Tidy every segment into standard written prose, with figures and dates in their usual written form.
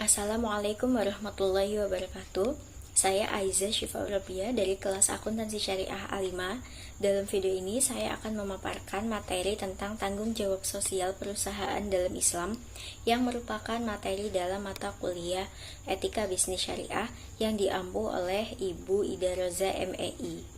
Assalamualaikum warahmatullahi wabarakatuh. Saya Aiza Syifa Urabia dari kelas Akuntansi Syariah A5. Dalam video ini saya akan memaparkan materi tentang tanggung jawab sosial perusahaan dalam Islam yang merupakan materi dalam mata kuliah Etika Bisnis Syariah yang diampu oleh Ibu Ida Roza MEI.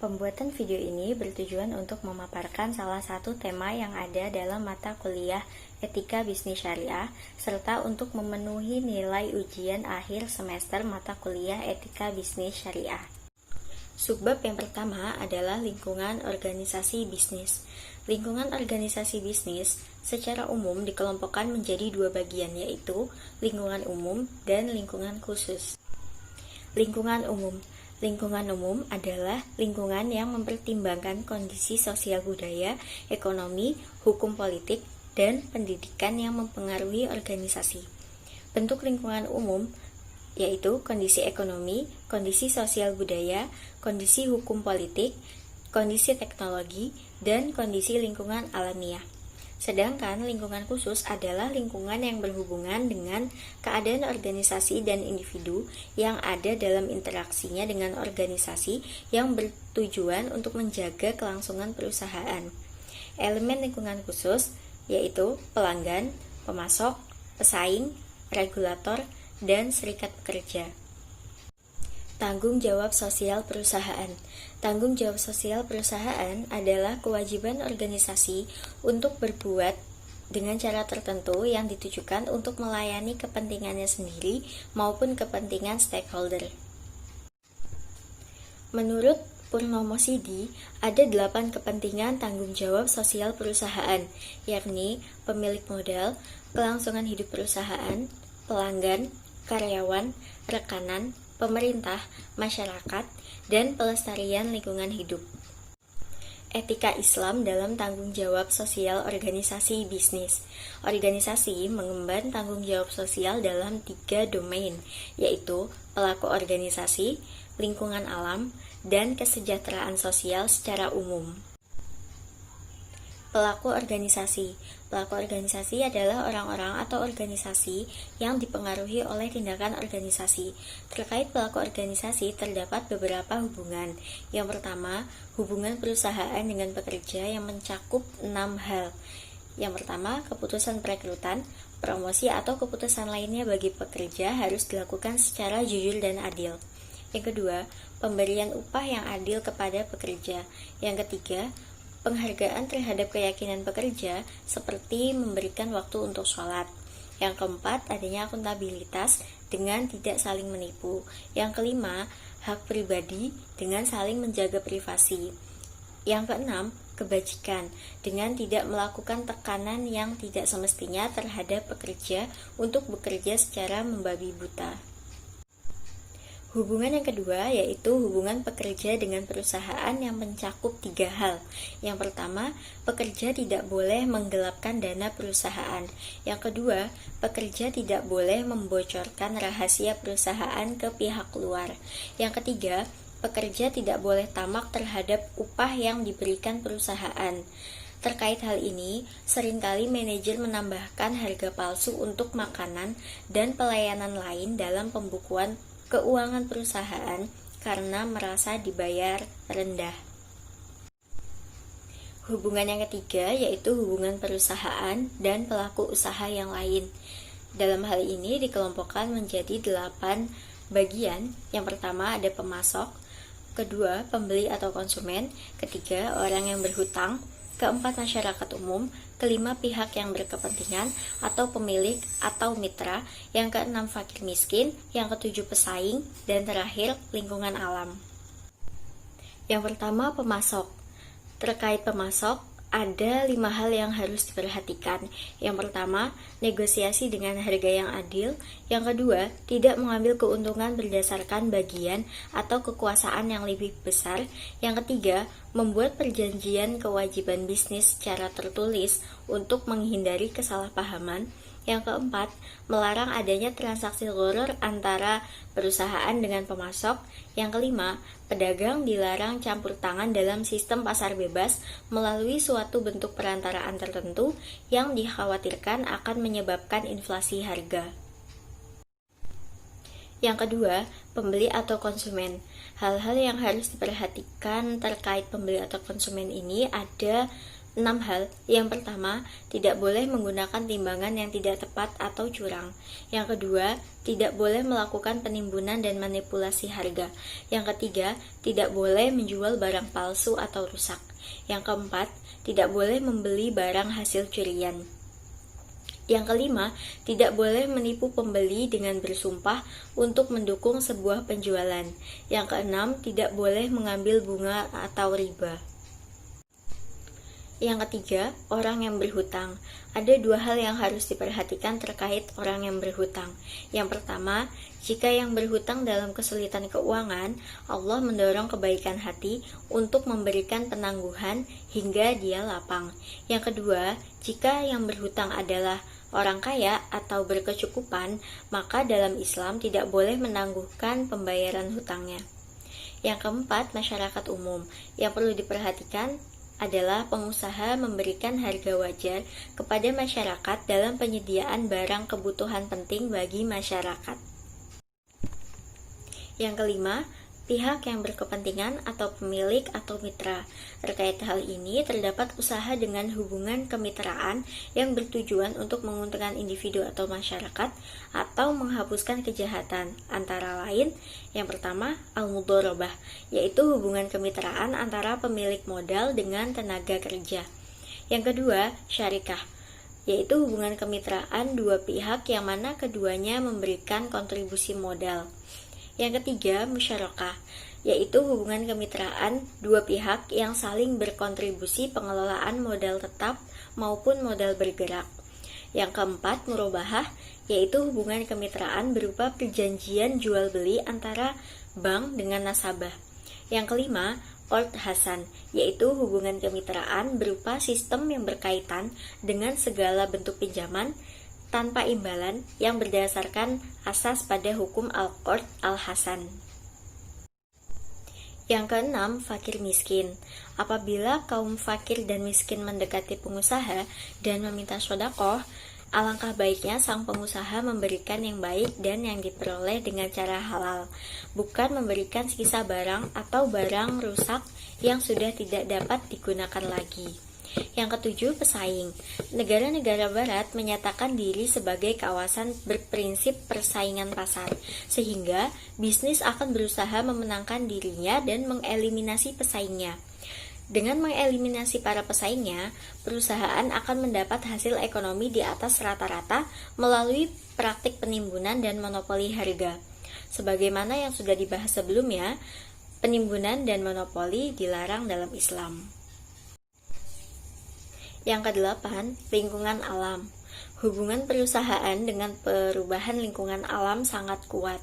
Pembuatan video ini bertujuan untuk memaparkan salah satu tema yang ada dalam mata kuliah Etika Bisnis Syariah, serta untuk memenuhi nilai ujian akhir semester mata kuliah Etika Bisnis Syariah. Subbab yang pertama adalah lingkungan organisasi bisnis. Lingkungan organisasi bisnis secara umum dikelompokkan menjadi dua bagian, yaitu lingkungan umum dan lingkungan khusus. Lingkungan umum adalah lingkungan yang mempertimbangkan kondisi sosial budaya, ekonomi, hukum politik, dan pendidikan yang mempengaruhi organisasi. Bentuk lingkungan umum yaitu kondisi ekonomi, kondisi sosial budaya, kondisi hukum politik, kondisi teknologi, dan kondisi lingkungan alamiah. Sedangkan lingkungan khusus adalah lingkungan yang berhubungan dengan keadaan organisasi dan individu yang ada dalam interaksinya dengan organisasi yang bertujuan untuk menjaga kelangsungan perusahaan. Elemen lingkungan khusus yaitu pelanggan, pemasok, pesaing, regulator, dan serikat pekerja. Tanggung jawab sosial perusahaan. Tanggung jawab sosial perusahaan adalah kewajiban organisasi untuk berbuat dengan cara tertentu yang ditujukan untuk melayani kepentingannya sendiri maupun kepentingan stakeholder. Menurut Purnomo Sidi, ada 8 kepentingan tanggung jawab sosial perusahaan, yakni pemilik modal, kelangsungan hidup perusahaan, pelanggan, karyawan, rekanan, pemerintah, masyarakat, dan pelestarian lingkungan hidup. Etika Islam dalam tanggung jawab sosial organisasi bisnis. Organisasi mengemban tanggung jawab sosial dalam 3 domain, yaitu pelaku organisasi, lingkungan alam, dan kesejahteraan sosial secara umum. Pelaku organisasi adalah orang-orang atau organisasi yang dipengaruhi oleh tindakan organisasi. Terkait pelaku organisasi terdapat beberapa hubungan. Yang pertama, hubungan perusahaan dengan pekerja yang mencakup 6 hal. Yang pertama, keputusan perekrutan, promosi atau keputusan lainnya bagi pekerja harus dilakukan secara jujur dan adil. Yang kedua, pemberian upah yang adil kepada pekerja. Yang ketiga, penghargaan terhadap keyakinan pekerja seperti memberikan waktu untuk sholat. Yang keempat, adanya akuntabilitas dengan tidak saling menipu. Yang kelima, hak pribadi dengan saling menjaga privasi. Yang keenam, kebajikan dengan tidak melakukan tekanan yang tidak semestinya terhadap pekerja untuk bekerja secara membabi buta. Hubungan yang kedua yaitu hubungan pekerja dengan perusahaan yang mencakup 3 hal. Yang pertama, pekerja tidak boleh menggelapkan dana perusahaan. Yang kedua, pekerja tidak boleh membocorkan rahasia perusahaan ke pihak luar. Yang ketiga, pekerja tidak boleh tamak terhadap upah yang diberikan perusahaan. Terkait hal ini, seringkali manajer menambahkan harga palsu untuk makanan dan pelayanan lain dalam pembukuan keuangan perusahaan karena merasa dibayar rendah. Hubungan yang ketiga yaitu hubungan perusahaan dan pelaku usaha yang lain. Dalam hal ini dikelompokkan menjadi 8 bagian. Yang pertama ada pemasok, kedua pembeli atau konsumen, ketiga orang yang berhutang, keempat masyarakat umum, kelima pihak yang berkepentingan atau pemilik atau mitra, yang keenam fakir miskin, yang ketujuh pesaing, dan terakhir lingkungan alam. Yang pertama pemasok. Terkait pemasok, ada 5 hal yang harus diperhatikan. Yang pertama, negosiasi dengan harga yang adil. Yang kedua, tidak mengambil keuntungan berdasarkan bagian atau kekuasaan yang lebih besar. Yang ketiga, membuat perjanjian kewajiban bisnis secara tertulis untuk menghindari kesalahpahaman. Yang keempat, melarang adanya transaksi gharar antara perusahaan dengan pemasok. Yang kelima, pedagang dilarang campur tangan dalam sistem pasar bebas melalui suatu bentuk perantaraan tertentu yang dikhawatirkan akan menyebabkan inflasi harga. Yang kedua, pembeli atau konsumen. Hal-hal yang harus diperhatikan terkait pembeli atau konsumen ini ada 6 hal. Yang pertama, tidak boleh menggunakan timbangan yang tidak tepat atau curang. Yang kedua, tidak boleh melakukan penimbunan dan manipulasi harga. Yang ketiga, tidak boleh menjual barang palsu atau rusak. Yang keempat, tidak boleh membeli barang hasil curian. Yang kelima, tidak boleh menipu pembeli dengan bersumpah untuk mendukung sebuah penjualan. Yang keenam, tidak boleh mengambil bunga atau riba. Yang ketiga, orang yang berhutang. Ada 2 hal yang harus diperhatikan terkait orang yang berhutang. Yang pertama, jika yang berhutang dalam kesulitan keuangan, Allah mendorong kebaikan hati untuk memberikan penangguhan hingga dia lapang. Yang kedua, jika yang berhutang adalah orang kaya atau berkecukupan, maka dalam Islam tidak boleh menangguhkan pembayaran hutangnya. Yang keempat, masyarakat umum. Yang perlu diperhatikan adalah pengusaha memberikan harga wajar kepada masyarakat dalam penyediaan barang kebutuhan penting bagi masyarakat. Yang kelima, pihak yang berkepentingan atau pemilik atau mitra. Terkait hal ini, terdapat usaha dengan hubungan kemitraan yang bertujuan untuk menguntungkan individu atau masyarakat atau menghapuskan kejahatan. Antara lain, yang pertama, al-mudharabah, yaitu hubungan kemitraan antara pemilik modal dengan tenaga kerja. Yang kedua, syarikah, yaitu hubungan kemitraan 2 pihak yang mana keduanya memberikan kontribusi modal. Yang ketiga, musyarakah, yaitu hubungan kemitraan 2 pihak yang saling berkontribusi pengelolaan modal tetap maupun modal bergerak. Yang keempat, murabahah, yaitu hubungan kemitraan berupa perjanjian jual beli antara bank dengan nasabah. Yang kelima, qard hasan, yaitu hubungan kemitraan berupa sistem yang berkaitan dengan segala bentuk pinjaman tanpa imbalan yang berdasarkan asas pada hukum al-qard al-hasan. Yang keenam, fakir miskin. Apabila kaum fakir dan miskin mendekati pengusaha dan meminta sedekah, alangkah baiknya sang pengusaha memberikan yang baik dan yang diperoleh dengan cara halal, bukan memberikan sisa barang atau barang rusak yang sudah tidak dapat digunakan lagi. Yang ketujuh, pesaing. Negara-negara barat menyatakan diri sebagai kawasan berprinsip persaingan pasar, sehingga bisnis akan berusaha memenangkan dirinya dan mengeliminasi pesaingnya. Dengan mengeliminasi para pesaingnya, perusahaan akan mendapat hasil ekonomi di atas rata-rata melalui praktik penimbunan dan monopoli harga. Sebagaimana yang sudah dibahas sebelumnya, penimbunan dan monopoli dilarang dalam Islam. Yang kedelapan, lingkungan alam. Hubungan perusahaan dengan perubahan lingkungan alam sangat kuat,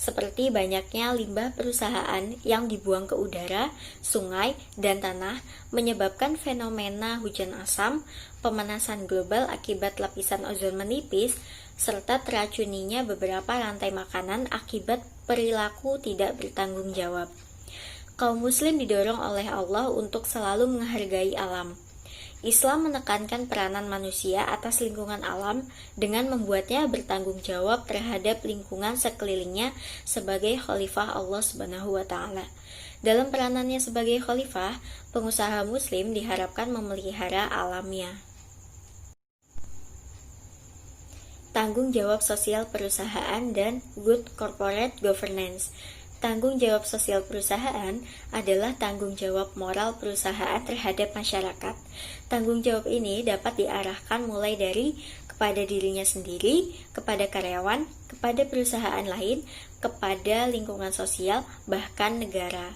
seperti banyaknya limbah perusahaan yang dibuang ke udara, sungai, dan tanah, menyebabkan fenomena hujan asam, pemanasan global akibat lapisan ozon menipis, serta teracuninya beberapa rantai makanan akibat perilaku tidak bertanggung jawab. Kaum muslim didorong oleh Allah untuk selalu menghargai alam. Islam menekankan peranan manusia atas lingkungan alam dengan membuatnya bertanggung jawab terhadap lingkungan sekelilingnya sebagai khalifah Allah Subhanahu wa Ta'ala. Dalam peranannya sebagai khalifah, pengusaha muslim diharapkan memelihara alamnya. Tanggung jawab sosial perusahaan dan good corporate governance. Tanggung jawab sosial perusahaan adalah tanggung jawab moral perusahaan terhadap masyarakat. Tanggung jawab ini dapat diarahkan mulai dari kepada dirinya sendiri, kepada karyawan, kepada perusahaan lain, kepada lingkungan sosial, bahkan negara.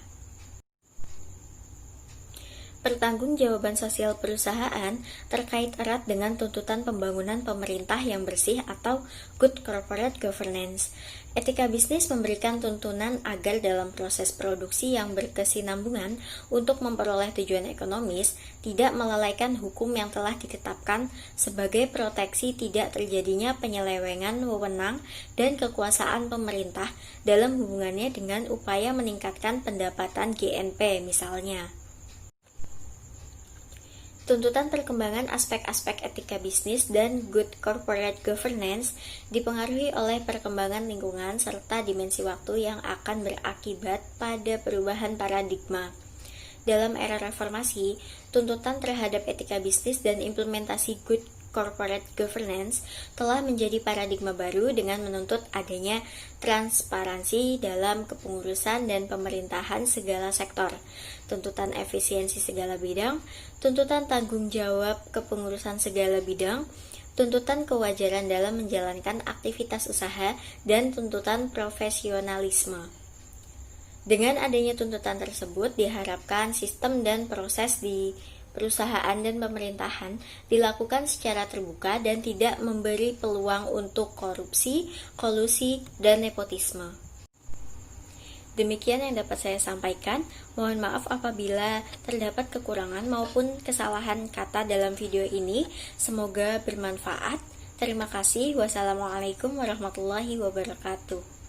Pertanggungjawaban sosial perusahaan terkait erat dengan tuntutan pembangunan pemerintah yang bersih atau good corporate governance. Etika bisnis memberikan tuntunan agar dalam proses produksi yang berkesinambungan untuk memperoleh tujuan ekonomis tidak melalaikan hukum yang telah ditetapkan sebagai proteksi tidak terjadinya penyelewengan wewenang dan kekuasaan pemerintah dalam hubungannya dengan upaya meningkatkan pendapatan GNP misalnya. Tuntutan perkembangan aspek-aspek etika bisnis dan good corporate governance dipengaruhi oleh perkembangan lingkungan serta dimensi waktu yang akan berakibat pada perubahan paradigma. Dalam era reformasi, tuntutan terhadap etika bisnis dan implementasi good corporate governance telah menjadi paradigma baru dengan menuntut adanya transparansi dalam kepengurusan dan pemerintahan segala sektor, tuntutan efisiensi segala bidang, tuntutan tanggung jawab kepengurusan segala bidang, tuntutan kewajaran dalam menjalankan aktivitas usaha, dan tuntutan profesionalisme. Dengan adanya tuntutan tersebut, diharapkan sistem dan proses di perusahaan dan pemerintahan dilakukan secara terbuka dan tidak memberi peluang untuk korupsi, kolusi, dan nepotisme. Demikian yang dapat saya sampaikan. Mohon maaf apabila terdapat kekurangan maupun kesalahan kata dalam video ini. Semoga bermanfaat. Terima kasih. Wassalamualaikum warahmatullahi wabarakatuh.